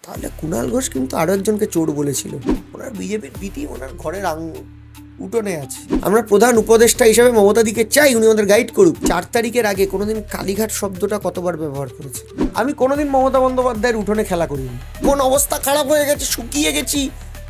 তাহলে কুণাল ঘোষ কিন্তু আরো একজনকে চোর বলেছিল। ওনার বিজেপির ভীতি ওনার ঘরের উঠোনে আছে। আমরা প্রধান উপদেষ্টা হিসেবে মমতাদিকে চাই উনি আমাদের গাইড করুক। 4 তারিখের আগে কোনোদিন কালীঘাট শব্দটা কতবার ব্যবহার করেছে? আমি কোনোদিন মমতা বন্দ্যোপাধ্যায়ের উঠোনে খেলা করিনি। কোন অবস্থা খারাপ হয়ে গেছে, শুকিয়ে গেছি,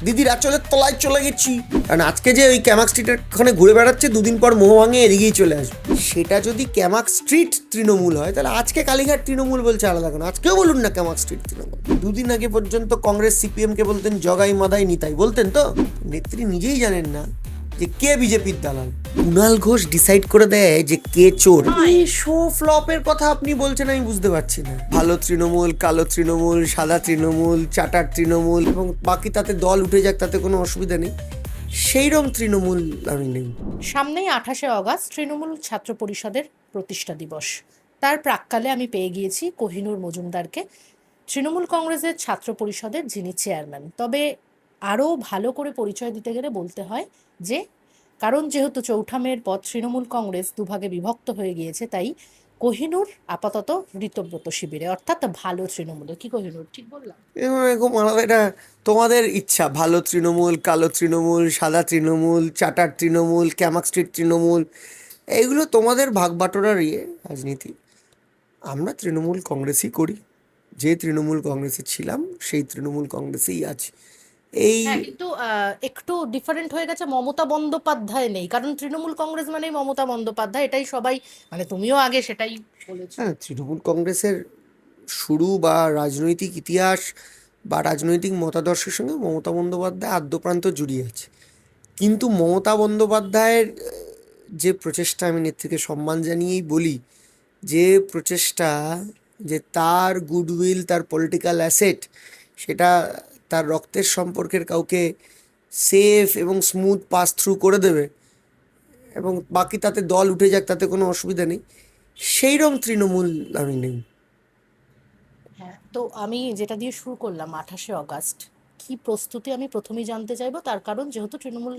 দিদির আঁচলের তলায় চলে গেছি। কারণ আজকে যে ওই ক্যামাক স্ট্রিটের ওখানে ঘুরে বেড়াচ্ছে, দুদিন পর মোহ ভাঙে এদিকেই চলে আসবে। সেটা যদি ক্যামাক স্ট্রিট তৃণমূল হয়, তাহলে আজকে কালীঘাট তৃণমূল বলছে আলাদা কেন? আজকেও বলুন না ক্যামাক স্ট্রিট তৃণমূল। দুদিন আগে পর্যন্ত কংগ্রেস সিপিএম কে বলতেন জগাই মাদাই নিতাই, বলতেন তো? নেত্রী নিজেই জানেন না যে কে বিজেপির দালাল। কুণাল ঘোষ ডিসাইড করে দেয় যে কে চোর। এই শো ফ্লপের কথা আপনি বলছেন আমি বুঝতে পারছি না। ভালো তৃণমূল, কালো তৃণমূল, সাদা তৃণমূল, চাটার তৃণমূল এবং বাকি তাতে দল উঠে যাক, তাতে কোনো অসুবিধা নেই। সেইরকম তৃণমূল আমি নেই। সামনেই 28শে অগাস্ট তৃণমূল ছাত্র পরিষদের প্রতিষ্ঠা দিবস। তার প্রাক্কালে আমি পেয়ে গিয়েছি কোহিনূর মজুমদারকে, তৃণমূল কংগ্রেসের ছাত্র পরিষদের যিনি চেয়ারম্যান। তবে আরও ভালো করে পরিচয় দিতে গেলে বলতে হয় যে, কারণ যেহেতু চৌঠা মের পর তৃণমূল কংগ্রেস দুভাগে বিভক্ত হয়ে গিয়েছে, তাই কোহিনূর আপাতত ঋতব্রত শিবিরে, অর্থাৎ ভালো তৃণমূলে। কি কোহিনূর, ঠিক বললাম? এরকম আলাদা, এটা তোমাদের ইচ্ছা। ভালো তৃণমূল, কালো তৃণমূল, সাদা তৃণমূল, চাটার তৃণমূল, ক্যামাক স্ট্রিট তৃণমূল, এইগুলো তোমাদের ভাগ বাটোয়ারার রাজনীতি। আমরা তৃণমূল কংগ্রেসই করি। যে তৃণমূল কংগ্রেসে ছিলাম সেই তৃণমূল কংগ্রেসেই আছি। এই হ্যাঁ, কিন্তু একটু ডিফারেন্ট হয়ে গেছে, মমতা বন্দ্যোপাধ্যায় নেই। কারণ তৃণমূল কংগ্রেস মানেই মমতা বন্দ্যোপাধ্যায়, এটাই সবাই, মানে তুমিও আগে সেটাই বলেছো। হ্যাঁ, তৃণমূল কংগ্রেসের শুরু বা রাজনৈতিক ইতিহাস বা রাজনৈতিক মতাদর্শের সঙ্গে মমতা বন্দ্যোপাধ্যায় আদ্যপ্রান্ত জড়িয়ে আছে। কিন্তু মমতা বন্দ্যোপাধ্যায়ের যে প্রচেষ্টা, আমি নেত্রীকে সম্মান জানিয়েই বলি, যে প্রচেষ্টা, যে তার গুডউইল, তার পলিটিক্যাল অ্যাসেট, সেটা তার রক্তের সম্পর্কের কাউকে সেফ এবং স্মুথ পাস থ্রু করে দেবে এবং বাকি তাতে দল উঠে যাক, তাতে কোনো অসুবিধা নেই। সেইরকম তৃণমূল আমি নেই। হ্যাঁ, তো আমি যেটা দিয়ে শুরু করলাম, 28শে অগাস্ট কি প্রস্তুতি, আমি প্রথমেই জানতে চাইবো। তার কারণ যেহেতু তৃণমূল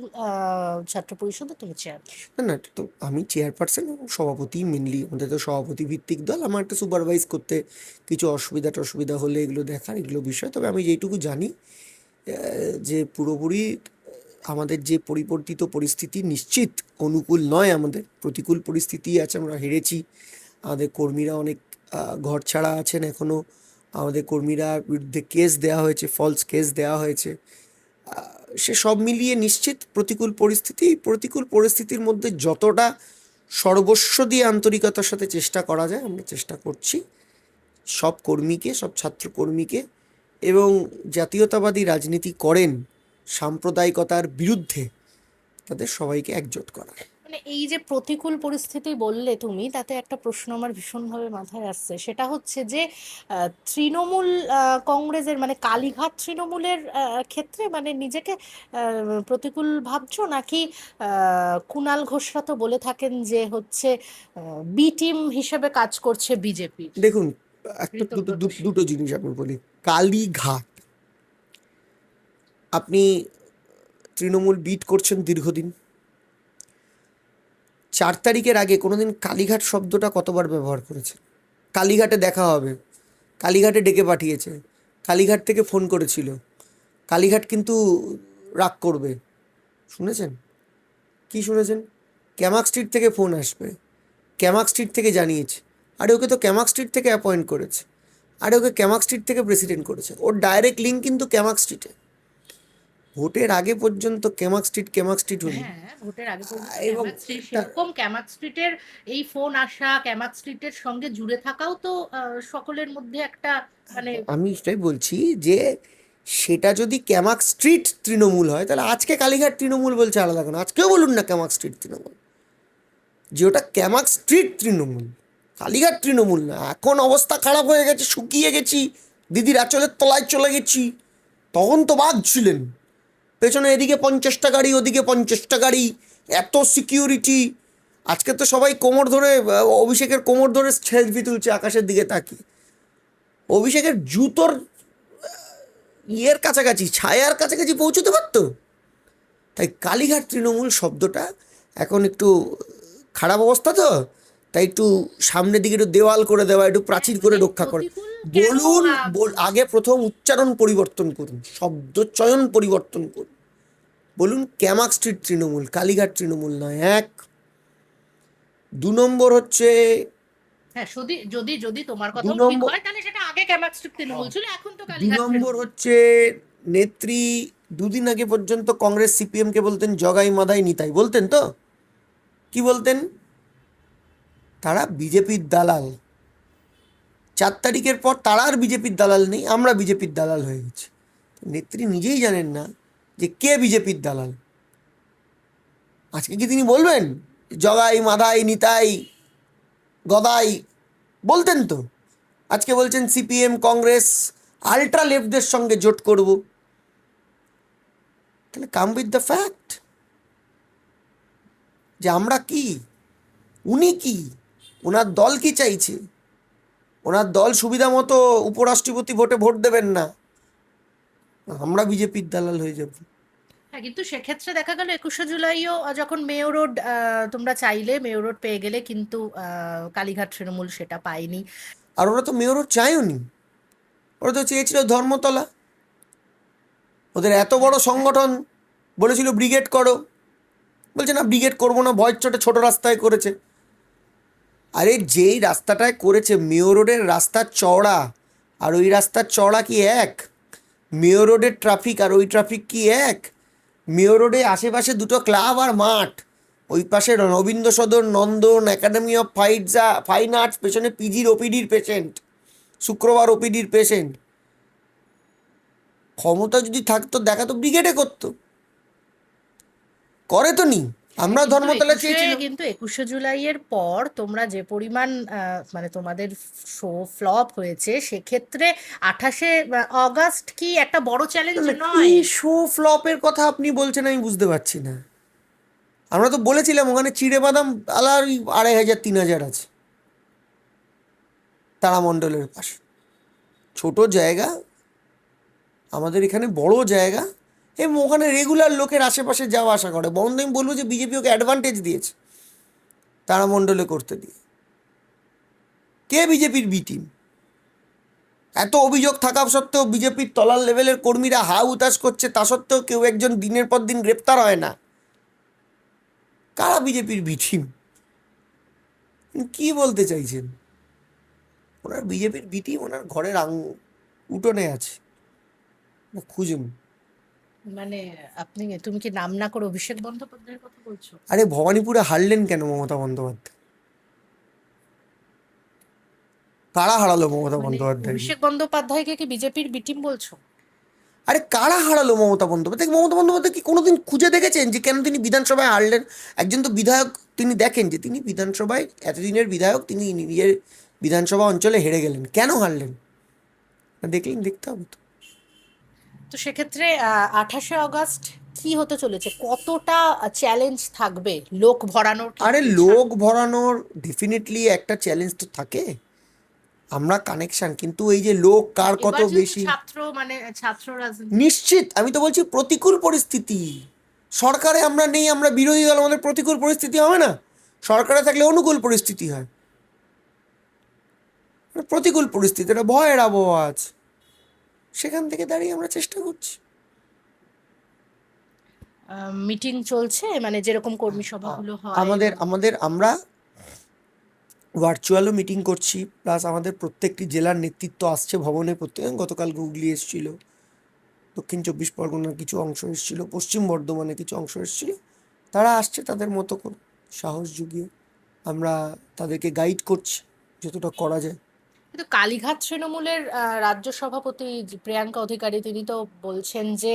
ছাত্র পরিষদে তুমি চেয়ারম্যান। না না, এটা তো আমি চেয়ারপারসন এবং সভাপতি, মেনলি আমাদের তো সভাপতি ভিত্তিক দল। আমার একটা সুপারভাইজ করতে কিছু অসুবিধা হলে এগুলো দেখার, এগুলো বিষয়। তবে আমি যেইটুকু জানি যে পুরোপুরি আমাদের যে পরিবর্তিত পরিস্থিতি নিশ্চিত অনুকূল নয়, আমাদের প্রতিকূল পরিস্থিতি আছে। আমরা হেরেছি, আমাদের কর্মীরা অনেক ঘর ছাড়া আছেন এখনও, আমাদের কর্মীরা বিরুদ্ধে কেস দেওয়া হয়েছে, ফলস কেস দেওয়া হয়েছে। সে সব মিলিয়ে নিশ্চিত প্রতিকূল পরিস্থিতি। এই প্রতিকূল পরিস্থিতির মধ্যে যতটা সর্বস্ব দিয়ে আন্তরিকতার সাথে চেষ্টা করা যায় আমরা চেষ্টা করছি। সব কর্মীকে, সব ছাত্রকর্মীকে এবং জাতীয়তাবাদী রাজনীতি করেন সাম্প্রদায়িকতার বিরুদ্ধে তাদের সবাইকে একজোট করা। মানে এই যে প্রতিকূল পরিস্থিতি বললে তুমি, তাতে একটা প্রশ্ন আমার ভীষণভাবে মাথায় আসছে। সেটা হচ্ছে যে তৃণমূল কংগ্রেসের, মানে কালীঘাট তৃণমূলের ক্ষেত্রে মানে নিজেকে প্রতিকূল ভাবছো, নাকি কুণাল ঘোষরা তো বলে থাকেন যে হচ্ছে বি টিম হিসেবে কাজ করছে বিজেপির দেখুন, একটা দুটো ঋতব্রত দুটো শিবির? জিনিস আমি বলি। কালীঘাট, আপনি তৃণমূল বিট করছেন দীর্ঘদিন। 4 তারিখের আগে কোনোদিন কালীঘাট শব্দটা কতবার ব্যবহার করেছে? কালীঘাটে দেখা হবে, কালীঘাটে ডেকে পাঠিয়েছে, কালীঘাট থেকে ফোন করেছিল, কালীঘাট কিন্তু রাগ করবে। শুনেছেন? কি শুনেছেন? ক্যামাক স্ট্রিট থেকে ফোন আসবে, ক্যামাক স্ট্রিট থেকে জানিয়েছে। আরে ওকে তো ক্যামাক স্ট্রিট থেকে অ্যাপয়েন্ট করেছে, আরে ওকে ক্যামাক স্ট্রিট থেকে প্রেসিডেন্ট করেছে। ওর ডাইরেক্ট লিঙ্ক কিন্তু ক্যামাক স্ট্রিটে। ভোটের আগে পর্যন্ত ক্যামাক স্ট্রিট উনি। হ্যাঁ, ভোটের আগে পর্যন্ত এবং ক্যামাক স্ট্রিট, সেরকম ক্যামাক স্ট্রিটের এই ফোন আসা, ক্যামাক স্ট্রিটের সঙ্গে জুড়ে থাকাও তো সকলের মধ্যে একটা, মানে আমি সেটাই বলছি যে সেটা যদি ক্যামাক স্ট্রিট তৃণমূল হয়, তাহলে আজকে কালীঘাট তৃণমূল বলছে আলাদা কেন? আজকেও বলুন না ক্যামাক স্ট্রিট তৃণমূল। যে ওটা ক্যামাক স্ট্রিট তৃণমূল, কালীঘাট তৃণমূল না। এখন অবস্থা খারাপ হয়ে গেছে, শুকিয়ে গেছি, দিদির আঁচলের তলায় চলে গেছি। তখন তো বাঘ ছিলেন পেছনে, এদিকে 50টা গাড়ি, ওদিকে 50টা গাড়ি, এত সিকিউরিটি। আজকে তো সবাই কোমর ধরে, অভিষেকের কোমর ধরে সেলফি তুলছে আকাশের দিকে তাকিয়ে। অভিষেকের জুতোর কাছাকাছি, ছায়ার কাছাকাছি পৌঁছতে পারতো। তাই কালীঘাট তৃণমূল শব্দটা এখন একটু খারাপ অবস্থা, তো তাই একটু সামনের দিকে একটু দেওয়াল করে দেওয়া, একটু প্রাচীর করে রক্ষা করে। বলুন, আগে প্রথম উচ্চারণ পরিবর্তন করুন, শব্দ চয়ন পরিবর্তন করুন। বলুন ক্যামাক স্ট্রিট তৃণমূল, কালীঘাট তৃণমূল নয়। এক। 2 নম্বর হচ্ছে, হ্যাঁ, যদি যদি যদি তোমার দু কথাও ঠিক নম্বর হয় তাহলে সেটা আগে ক্যামাক স্ট্রিট তৃণমূল ছিল, এখন তো 2 কালীঘাট নম্বর তৃণমূল। হচ্ছে, নেত্রী দুদিন আগে পর্যন্ত কংগ্রেস সিপিএম কে বলতেন জগাই মাদাই নিতাই, বলতেন তো? কি বলতেন? তারা বিজেপির দালাল। 4 তারিখের পর তারা আর বিজেপির দালাল নেই, আমরা বিজেপির দালাল হয়ে গেছি। নেত্রী নিজেই জানেন না যে কে বিজেপির দালাল। আজকে কি তিনি বলবেন জগাই মাদাই নিতাই গদাই? বলতেন তো। আজকে বলছেন সিপিএম কংগ্রেস আল্ট্রা লেফটদের সঙ্গে জোট করব। তাহলে কাম উইথ দ্য ফ্যাক্ট যে আমরা কি, উনি কি, ওনার দল কি চাইছে। ওনার দল সুবিধা মতো উপরাষ্ট্রপতি ভোটে ভোট দেবেন না, আমরা বিজেপির দালাল হয়ে যাব। হ্যাঁ, কিন্তু সেক্ষেত্রে দেখা গেল 21শে জুলাইও যখন মেয়র রোড তোমরা চাইলে মেয়র রোড পেয়ে গেলে, কিন্তু কালীঘাট তৃণমূল সেটা পায়নি। আর ওরা তো মেয়রও চায়ওনি, ওরা তো চেয়েছিল ধর্মতলা। ওদের এত বড় সংগঠন, বলেছিল ব্রিগেড করো, বলছে না ব্রিগেড করবো না, ভয়ের চোটে ছোট রাস্তায় করেছে। আরে যেই রাস্তাটায় করেছে, মেয়র রোডের রাস্তা চওড়া আর ওই রাস্তার চওড়া কি এক? মেয়র রোডের ট্রাফিক আর ওই ট্রাফিক কি এক? মেয়র রোডে আশেপাশে দুটো ক্লাব আর মাঠ, ওই পাশে রবীন্দ্র সদন, নন্দন, একাডেমি অফ ফাইন আর্টস, পেছনে পিজির ওপিডির পেশেন্ট, শুক্রবার ওপিডির পেশেন্ট। ক্ষমতা যদি থাকতো দেখা তো ব্রিগেডে করতো, করে তো নি। আমরা ধর্মতলা চেয়েছিলাম। কিন্তু 21শে জুলাইয়ের পর তোমরা যে পরিমাণ মানে তোমাদের শো ফ্লপ হয়েছে, সেক্ষেত্রে 28শে আগস্ট কি একটা বড় চ্যালেঞ্জ কি নয়? শো ফ্লপের কথা আপনি বলছেন আমি বুঝতে পারছি না। আমরা তো বলেছিলাম ওখানে চিড়ে বাদাম আলা ওই 2500-3000 আছে তারামণ্ডলের পাশে। ছোট জায়গা, আমাদের এখানে বড় জায়গা, এবং ওখানে রেগুলার লোকের আশেপাশে যাওয়া আসা করে। বরং আমি বলবো যে বিজেপি ওকে অ্যাডভান্টেজ দিয়েছে তারামণ্ডলে করতে দিয়ে। কে বিজেপির বি টিম? এত অভিযোগ থাকা সত্ত্বেও বিজেপির তলার লেভেলের কর্মীরা হা উতাশ করছে, তা সত্ত্বেও কেউ একজন দিনের পর দিন গ্রেপ্তার হয় না। কারা বিজেপির বি টিম? কি বলতে চাইছেন? ওনার বিজেপির বি টিম ওনার ঘরের উঠোনে আছে, খুঁজুন। মানে তুমি কি নাম না করে অভিষেক বন্দ্যোপাধ্যায়ের কথা বলছো? আরে ভবানীপুরে হারলেন কেন মমতা বন্দ্যোপাধ্যায়? কারা হারালো মমতা মানে বন্দ্যোপাধ্যায়? অভিষেক বন্দ্যোপাধ্যায়কে কি বিজেপির বি টিম বলছো? আরে কারা হারালো মমতা বন্দ্যোপাধ্যায়? মমতা বন্দ্যোপাধ্যায় কি কোনোদিন খুঁজে দেখেছেন যে কেন তিনি বিধানসভায় হারলেন? একজন তো বিধায়ক, তিনি দেখেন যে তিনি বিধানসভায় এতদিনের বিধায়ক, তিনি নিজের বিধানসভা অঞ্চলে হেরে গেলেন, কেন হারলেন? দেখলেন, দেখতে হবে তো। তো সেক্ষেত্রে 28শে আগস্ট কি হতে চলেছে? কতটা চ্যালেঞ্জ থাকবে লোক ভরানোর আরে ক্ষেত্রে? লোক ভরানোর ডেফিনেটলি একটা চ্যালেঞ্জ তো থাকে। আমরা কানেকশন, কিন্তু এই যে লোক কার কত এবার যেহেতু বেশি, ছাত্র রাজনীতি। নিশ্চিত আমি তো বলছি প্রতিকূল পরিস্থিতি। সরকারে আমরা নেই, আমরা বিরোধী দল, আমাদের প্রতিকূল পরিস্থিতি হবে না? সরকারে থাকলে অনুকূল পরিস্থিতি হয়, প্রতিকূল পরিস্থিতি, এটা ভয়ের আবহাওয়া আছে। সেখান থেকে দাঁড়িয়ে আমরা চেষ্টা করছি। মিটিং চলছে, মানে যেরকম কর্মী সভাগুলো হয় আমাদের আমাদের আমরা ভার্চুয়ালও মিটিং করছি, প্লাস আমাদের প্রত্যেকটি জেলার নেতৃত্ব আসছে ভবনে। গতকাল হুগলি এসেছিল, দক্ষিণ 24 পরগনার কিছু অংশ এসেছিল, পশ্চিম বর্ধমানে কিছু অংশ এসেছিল। তারা আসছে তাদের মতো করে, সাহস জুগিয়ে আমরা তাদেরকে গাইড করছি যতটা করা যায়। কিন্তু কালীঘাট তৃণমূলের রাজ্য সভাপতি প্রিয়াঙ্কা অধিকারী তিনি তো বলছেন যে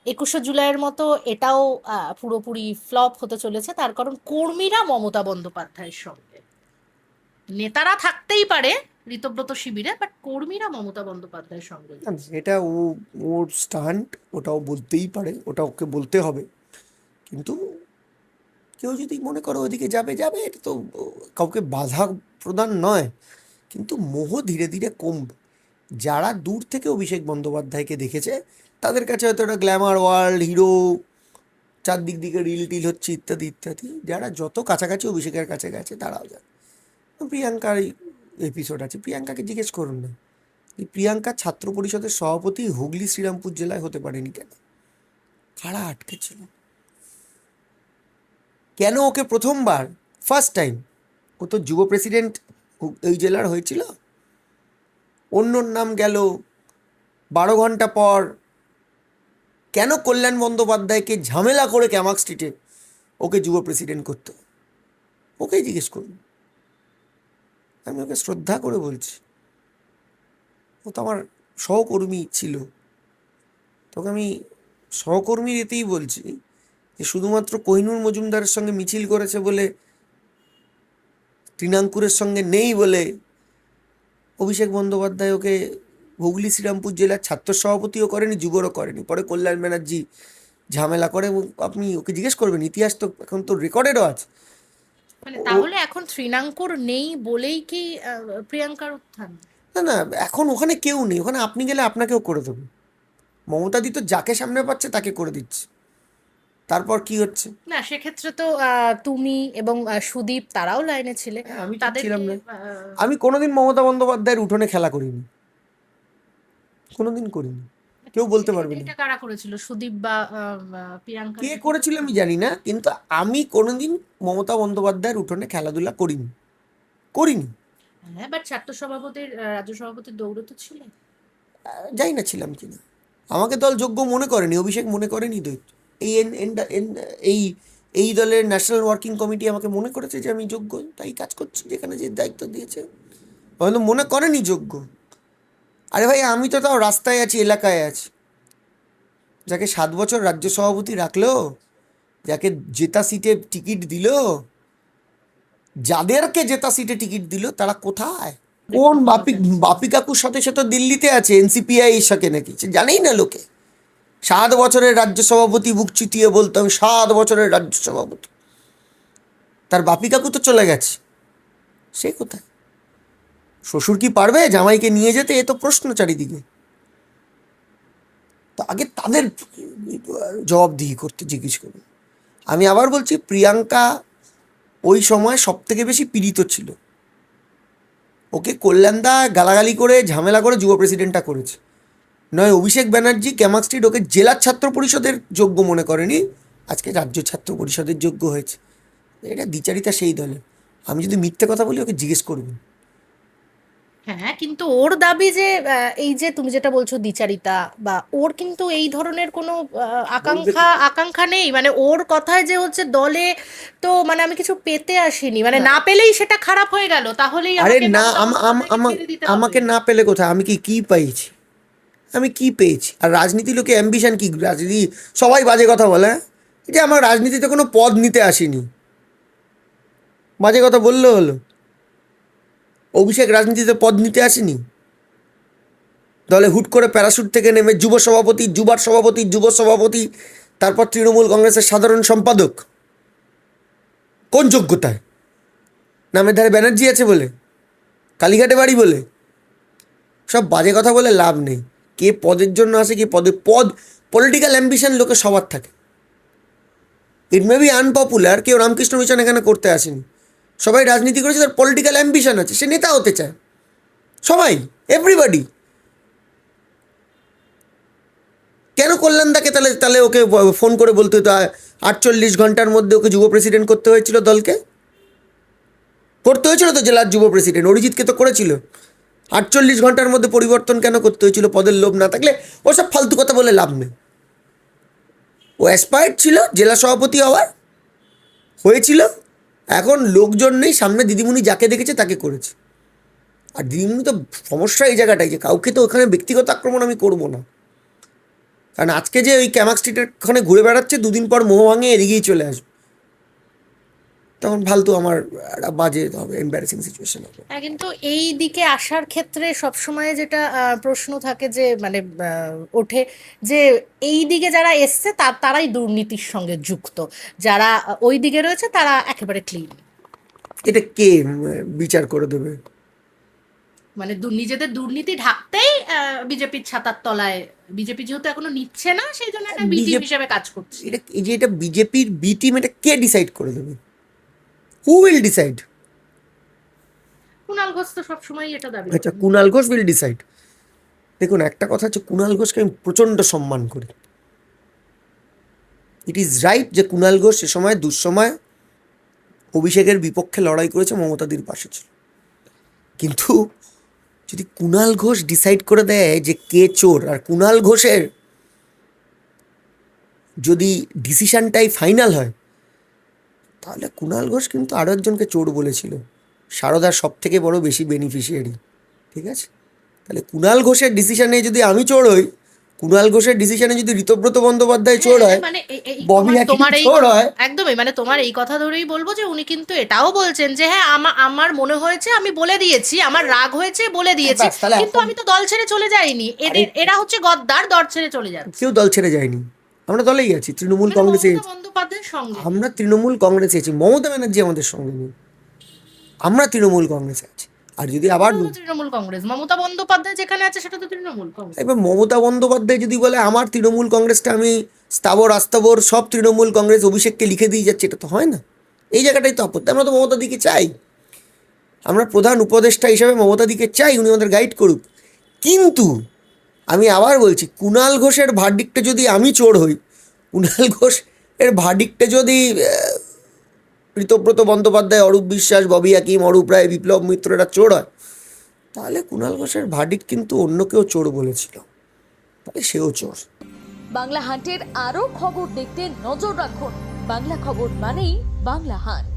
21শে জুলাইয়ের মতো এটাও পুরোপুরি ফ্লপ হতে চলেছে, তার কারণ কর্মীরা মমতা বন্দ্যোপাধ্যায়ের সঙ্গে। নেতারা থাকতেই পারে ঋতব্রত শিবিরে, বাট কর্মীরা মমতা বন্দ্যোপাধ্যায়ের সঙ্গে। না, এটা ওর স্টান্ট, ওটাও বলতেই পারে, ওটা ওকে বলতে হবে। কিন্তু কেউ যদি মনে করো ওইদিকে যাবে যাবে, এটা তো কাউকে বাধা প্রদান নয়। কিন্তু মোহ ধীরে ধীরে কমবে। যারা দূর থেকে অভিষেক বন্দ্যোপাধ্যায়কে দেখেছে তাদের কাছে হয়তো একটা গ্ল্যামার ওয়ার্ল্ড হিরো, চারদিক দিকে রিল টিল হচ্ছে ইত্যাদি ইত্যাদি। যারা যত কাছাকাছি অভিষেকের কাছে গেছে তারাও জানে প্রিয়াঙ্কার এপিসোড আছে, প্রিয়াঙ্কাকে জিজ্ঞেস করুন না। এই প্রিয়াঙ্কা ছাত্র পরিষদের সভাপতি হুগলি শ্রীরামপুর জেলায় হতে পারেনি কেন? কারা আটকেছিল? কেন ওকে প্রথমবার, ফার্স্ট টাইম, ও তো যুব প্রেসিডেন্ট এই জেলার হয়েছিল, অন্যর নাম গেল 12 ঘন্টা পর, কেন কল্যাণ বন্দ্যোপাধ্যায়কে ঝামেলা করে ক্যামাক স্ট্রিটে ওকে যুব প্রেসিডেন্ট করতো? ওকেই জিজ্ঞেস করুন। আমি ওকে শ্রদ্ধা করে বলছি, ও তো আমার সহকর্মী ছিল। তোকে আমি সহকর্মীর এতেই বলছি যে শুধুমাত্র কোহিনূর মজুমদারের সঙ্গে মিছিল করেছে বলে, তৃণাঙ্কুরের সঙ্গে নেই বলে অভিষেক বন্দ্যোপাধ্যায় ওকে হুগলি শ্রীরামপুর জেলার ছাত্র সভাপতিও করেনি, যুবরও করেনি। পরে কল্যাণ ব্যানার্জি ঝামেলা করে, এবং আপনি ওকে জিজ্ঞেস করবেন, ইতিহাস তো এখন তো রেকর্ডেডও আছে। মানে তাহলে এখন তৃণাঙ্কুর নেই বলেই কি প্রিয়াঙ্কার উত্থান? না না, এখন ওখানে কেউ নেই, ওখানে আপনি গেলে আপনাকেও করে দেবে। মমতাদি তো যাকে সামনে পাচ্ছে তাকে করে দিচ্ছে। তারপর কি হচ্ছে? না, সেক্ষেত্রে তো তুমি এবং সুদীপ তারাও লাইনে ছিলে। হ্যাঁ, আমি ঠিক তাদেরকে ছিলাম না। আমি কোনোদিন মমতা বন্দ্যোপাধ্যায়ের উঠোনে খেলা করিনি, কোনোদিন করিনি। কেউ বলতে পারবে না এটা কারা করেছিল, সুদীপ বা প্রিয়াঙ্কা? কে করেছিল আমি জানি না, কিন্তু আমি কোনোদিন মমতা বন্দ্যোপাধ্যায়ের উঠোনে খেলাধুলা করিনি, করিনি। হ্যাঁ, বাট ছাত্র সভাপতির রাজ্য সভাপতির দৌড়ে তো ছিল। জানি না ছিলাম কিনা, আমাকে দল যোগ্য মনে করেনি, অভিষেক মনে করেনি তো। এই এই এই দলের ন্যাশনাল ওয়ার্কিং কমিটি আমাকে মনে করেছে যে আমি যোগ্য, তাই কাজ করছি যেখানে যে দায়িত্ব দিয়েছে। হয়তো মনে করেনি যোগ্য। আরে ভাই, আমি তো তাও রাস্তায় আছি, এলাকায় আছি। যাকে 7 বছর রাজ্য সভাপতি রাখলো, যাকে জেতা সিটে টিকিট দিল, যাদেরকে জেতা সিটে টিকিট দিল, তারা কোথায়? কোন বাপি বাপি কাকুর সাথে সে তো দিল্লিতে আছে, এনসিপিআই এর সাথে নাকি, সে জানেই না লোকে। 7 বছরের রাজ্য সভাপতি, বুক চিতিয়ে বলতাম 7 বছরের রাজ্য সভাপতি। তার বাপি কাকু তো চলে গেছে, সে কোথায়? শ্বশুর কি পারবে জামাইকে নিয়ে যেতে? এ তো প্রশ্ন চারিদিকে। তো আগে তাদের জবাবদিহি করতে জিজ্ঞেস করুন। আমি আবার বলছি, প্রিয়াঙ্কা ওই সময় সব থেকে বেশি পীড়িত ছিল। ওকে কল্যাণদা গালাগালি করে ঝামেলা করে যুব প্রেসিডেন্টটা করেছে, নয় অভিষেক ব্যানার্জি ক্যামাক স্ট্রিট ওকে জেলার ছাত্র পরিষদের যোগ্য মনে করেনি, আজকে রাজ্য ছাত্র পরিষদের যোগ্য হয়েছে। এটা দ্বিচারিতা সেই দলের। আমি যদি মিথ্যে কথা বলি, ওকে জিজ্ঞেস করবেন। হ্যাঁ, কিন্তু ওর দাবি যে এই যে তুমি যেটা বলছো দ্বিচারিতা, বা ওর কিন্তু এই ধরনের কোনো আকাঙ্ক্ষা নেই। মানে ওর কথায় যে হচ্ছে দলে তো মানে আমি কিছু পেতে আসিনি, মানে না পেলেই সেটা খারাপ হয়ে গেল, তাহলেই আরে আমাকে না, মমতা বন্দ্যোপাধ্যায়কে ছেড়ে দিতে হবে। আমাকে না পেলে কোথায়, আমি কি পেয়েছি? আমি কি পেয়েছি? আর রাজনীতি লোকে অ্যাম্বিশন কি? রাজনীতি সবাই বাজে কথা বলে, হ্যাঁ? যে আমার রাজনীতিতে কোনো পদ নিতে আসিনি, বাজে কথা বললে হলো? অভিষেক রাজনীতিতে পদ নিতে আসেনি, দলে হুট করে প্যারাশুট থেকে নেমে যুব সভাপতি, যুবার সভাপতি, যুব সভাপতি, তারপর তৃণমূল কংগ্রেসের সাধারণ সম্পাদক। কোন যোগ্যতায়? নামের ধারে ব্যানার্জি আছে বলে, কালীঘাটে বাড়ি বলে? সব বাজে কথা বলে লাভ নেই। কে পদের জন্য আসে, কে পদ, পলিটিক্যাল অ্যাম্বিশন লোকে সবার থাকে। ইট মে বি আনপপুলার, কেউ রামকৃষ্ণ মিশন এখানে করতে আসেনি, সবাই রাজনীতি করেছে, তার পলিটিক্যাল অ্যাম্বিশন আছে, সে নেতা হতে চায়, সবাই, এভরিবডি। কেন কল্যাণদাকে তাহলে তাহলে ওকে ফোন করে বলতে হতো 48 ঘন্টার মধ্যে ওকে যুব প্রেসিডেন্ট করতে হয়েছিল? দলকে করতে হয়েছিল তো, জেলার যুব প্রেসিডেন্ট অরিজিৎকে তো করেছিল। 48 ঘন্টার মধ্যে পরিবর্তন কেন করতে হয়েছিল? পদের লোভ না থাকলে ওসব ফালতু কথা বলে লাভ নেই। ও অ্যাসপায়ার্ড ছিল জেলা সভাপতি হওয়ার, হয়েছিল, এখন লোকজন নেই, সামনে দিদিমণি যাকে দেখেছে তাকে করেছে। আর দিদিমণি তো সমস্যা এই জায়গাটাই, যে কাউকে তো ওখানে ব্যক্তিগত আক্রমণ আমি করবো না। কারণ আজকে যে ওই ক্যামাক স্ট্রিটের ওখানে ঘুরে বেড়াচ্ছে, দুদিন পর মোহ ভাঙে এদিকেই চলে আসবে, তখন ফালতু আমার একটা বাজে হবে, এম্বারেসিং সিচুয়েশন হবে। হ্যাঁ, কিন্তু এই দিকে আসার ক্ষেত্রে সবসময় যেটা প্রশ্ন থাকে যে মানে ওঠে যে এই দিকে যারা এসছে তারাই দুর্নীতির সঙ্গে যুক্ত, যারা ওই দিকে রয়েছে তারা একেবারে ক্লিন। এটা কে বিচার করে দেবে? মানে নিজেদের দুর্নীতি ঢাকতেই বিজেপির ছাতার তলায়, বিজেপি যেহেতু এখনো নিচ্ছে না, সেই জন্য একটা বি টিম হিসেবে কাজ করছে। এটা এই যে এটা বিজেপির বি টিম, এটা কে ডিসাইড করে দেবে? Who will decide? Kunal Ghosh তো সবসময় এটা দাবি আচ্ছা, করেন। Kunal Ghosh will decide. দেখুন, একটা কথা হচ্ছে, কুণাল ঘোষকে আমি প্রচণ্ড সম্মান করি। ইট ইজ রাইট যে কুণাল ঘোষ সে সময় দুঃসময় অভিষেকের বিপক্ষে লড়াই করেছে, মমতাদির পাশে ছিল। কিন্তু যদি কুণাল ঘোষ ডিসাইড করে দেয় যে কে চোর, আর কুণাল ঘোষের যদি ডিসিশনটাই ফাইনাল হয়, তাহলে কুণাল ঘোষ কিন্তু আরও একজনকে চোর বলেছিল, সারদার সব থেকে বড় বেশি বেনিফিশিয়ারি। ঠিক আছে, তাহলে কুণাল ঘোষের ডিসিশনে যদি আমি চোর হই, কুণাল ঘোষের ডিসিশনে যদি ঋতব্রত বন্দ্যোপাধ্যায় চোর হয়, মানে ববি হাকিম তোমার এই চোর হয়, একদমই মানে তোমার এই কথা ধরেই বলবো যে উনি কিন্তু এটাও বলছেন যে হ্যাঁ আমার মনে হয়েছে, আমি বলে দিয়েছি, আমার রাগ হয়েছে বলে দিয়েছি, ব্যাস, তাহলে কিন্তু এখন- আমি তো দল ছেড়ে চলে যাইনি। এরা হচ্ছে গদ্দার, দল ছেড়ে চলে যাচ্ছে। কেউ দল ছেড়ে যায়নি, আমরা দলেই আছি, তৃণমূল মানে কংগ্রেসে মমতা আছি। বন্দ্যোপাধ্যায়ের সঙ্গে আমরা তৃণমূল কংগ্রেসে আছি, মমতা ব্যানার্জি আমাদের সঙ্গে নেই, আমরা তৃণমূল কংগ্রেসে আছি। আর যদি আবার আমরাও তৃণমূল কংগ্রেস, মমতা বন্দ্যোপাধ্যায় যেখানে আছে সেটা তো তৃণমূল কংগ্রেস। এবার মমতা বন্দ্যোপাধ্যায় যদি বলে আমার তৃণমূল কংগ্রেসটা আমি স্থাবর আস্থাবর সব তৃণমূল কংগ্রেস অভিষেককে লিখে দিয়ে যাচ্ছে, এটা তো হয় না। এই জায়গাটাই তো আপত্তি। আমরা তো মমতা দিকে চাই, আমরা প্রধান উপদেষ্টা হিসেবে মমতা দিকে চাই, উনি আমাদের গাইড করুক। কিন্তু আমি আবার বলছি, কুণাল ঘোষের ভার্ডিক্টে যদি আমি চোর হই, কুণাল ঘোষ এর ভার্ডিক্টে যদি ঋতব্রত বন্দ্যোপাধ্যায়, অরূপ বিশ্বাস, ববি হাকিম, অরূপ রায়, বিপ্লব মিত্র এরা চোর হয়, তাহলে কুণাল ঘোষের ভার্ডিক্ট কিন্তু অন্য কেউ চোর বলেছিল, তাহলে সেও চোর। বাংলা হান্টের আরও খবর দেখতে নজর রাখুন। বাংলা খবর মানেই বাংলা হান্ট।